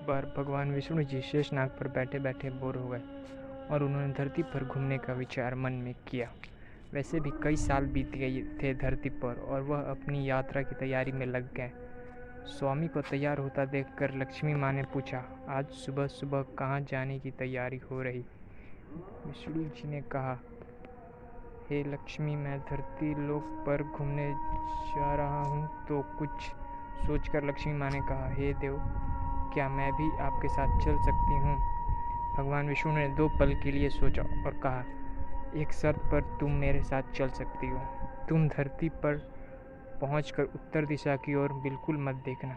बार भगवान विष्णु जी शेषनाग पर बैठे बैठे बोर हो गए और उन्होंने धरती पर घूमने का विचार मन में किया। वैसे भी कई साल बीत गए थे धरती पर और वह अपनी यात्रा की तैयारी में लग गए। स्वामी को तैयार होता देखकर लक्ष्मी माँ ने पूछा, आज सुबह सुबह कहाँ जाने की तैयारी हो रही? विष्णु जी ने कहा, हे लक्ष्मी, मैं धरती लोक पर घूमने जा रहा हूँ। तो कुछ सोचकर लक्ष्मी माँ ने कहा, हे देव, क्या मैं भी आपके साथ चल सकती हूँ? भगवान विष्णु ने 2 पल के लिए सोचा और कहा, एक शर्त पर तुम मेरे साथ चल सकती हो। तुम धरती पर पहुंचकर उत्तर दिशा की ओर बिल्कुल मत देखना।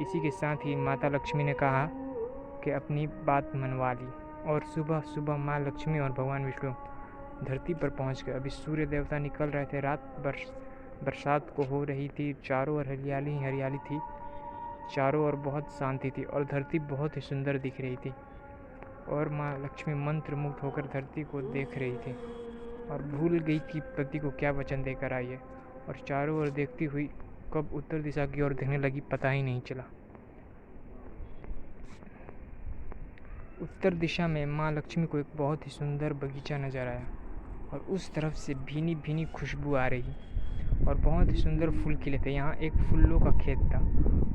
इसी के साथ ही माता लक्ष्मी ने कहा कि अपनी बात मनवा ली और सुबह सुबह माँ लक्ष्मी और भगवान विष्णु धरती पर पहुंच गए। अभी सूर्य देवता निकल रहे थे, रात बरसात को हो रही थी, चारों ओर हरियाली ही हरियाली थी, चारों ओर बहुत शांति थी और धरती बहुत ही सुंदर दिख रही थी। और माँ लक्ष्मी मंत्रमुग्ध होकर धरती को देख रही थी और भूल गई कि पति को क्या वचन देकर आई है, और चारों ओर देखती हुई कब उत्तर दिशा की ओर देखने लगी पता ही नहीं चला। उत्तर दिशा में माँ लक्ष्मी को एक बहुत ही सुंदर बगीचा नजर आया और उस तरफ से भीनी भीनी खुशबू आ रही और बहुत ही सुंदर फूल खिले थे। यहाँ एक फूलों का खेत था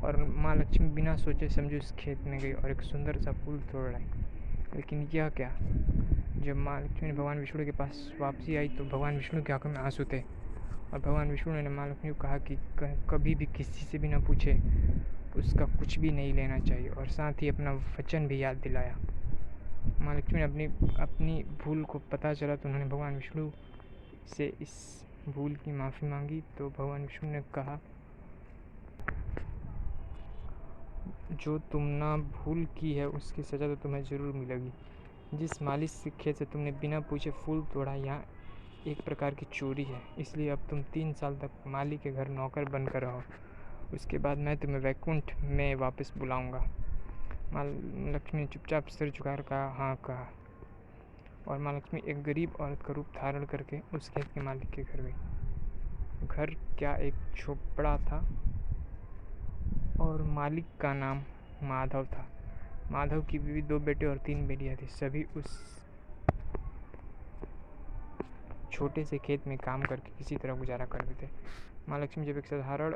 और माँ लक्ष्मी बिना सोचे समझे उस खेत में गई और एक सुंदर सा फूल तोड़ लाई। लेकिन यह क्या, जब माँ लक्ष्मी भगवान विष्णु के पास वापसी आई तो भगवान विष्णु की आंखों में आंसू थे और भगवान विष्णु ने माँ लक्ष्मी को कहा कि कभी भी किसी से भी ना पूछे, उसका कुछ भी नहीं लेना चाहिए, और साथ ही अपना वचन भी याद दिलाया। माँ लक्ष्मी ने अपनी भूल को पता चला तो उन्होंने भगवान विष्णु से इस भूल की माफ़ी मांगी। तो भगवान विष्णु ने कहा, जो तुमने भूल की है उसकी सज़ा तो तुम्हें ज़रूर मिलेगी। जिस माली से खेत से तुमने बिना पूछे फूल तोड़ा, यहाँ एक प्रकार की चोरी है, इसलिए अब तुम 3 साल तक माली के घर नौकर बनकर रहो। उसके बाद मैं तुम्हें वैकुंठ में वापस बुलाऊंगा। माँ लक्ष्मी ने चुपचाप सिर झुकाकर कहा, हाँ कहा, और माँ लक्ष्मी एक गरीब औरत का रूप धारण करके उस खेत के मालिक के घर गई। घर क्या एक झोपड़ा था और मालिक का नाम माधव था। माधव की बीवी, 2 बेटे और 3 बेटियां थी। सभी उस छोटे से खेत में काम करके किसी तरह गुजारा करते थे। माँ लक्ष्मी जब एक साधारण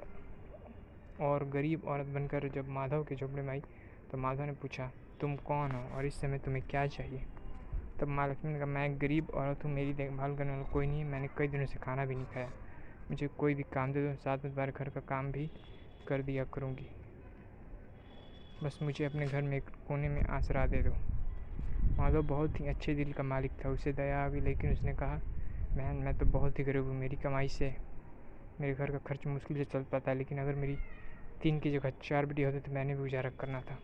और गरीब औरत बनकर जब माधव के झोपड़े में आई तो माधव ने पूछा, तुम कौन हो और इस समय तुम्हें क्या चाहिए? तब माँ लक्ष्मी ने कहा, मैं एक गरीब औरत हूँ, मेरी देखभाल करने वाला कोई नहीं है, मैंने कई दिनों से खाना भी नहीं खाया, मुझे कोई भी काम दे दो, साथ में तुम्हारे घर का काम भी कर दिया करूँगी, बस मुझे अपने घर में एक कोने में आसरा दे दो। माधव बहुत ही अच्छे दिल का मालिक था, उसे दया आ गई, लेकिन उसने कहा, बहन, मैं तो बहुत ही गरीब हूँ, मेरी कमाई से मेरे घर का खर्च मुश्किल से चल पाता है, लेकिन अगर मेरी 3 की जगह 4 बेटी होती तो मैंने भी गुजारा करना था।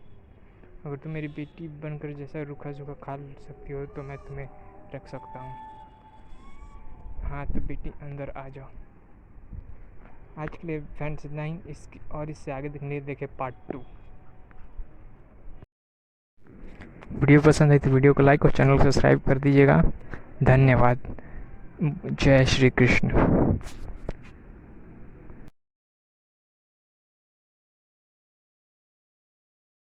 अगर तुम मेरी बेटी बनकर जैसा रूखा सूखा खा सकती हो तो मैं तुम्हें रख सकता हूँ। हाँ तो बेटी अंदर आ जाओ। आज के लिए फ्रेंड्स इतना ही, इसकी और इससे आगे देखने देखे पार्ट 2। वीडियो पसंद है तो वीडियो को लाइक और चैनल को सब्सक्राइब कर दीजिएगा। धन्यवाद। जय श्री कृष्ण।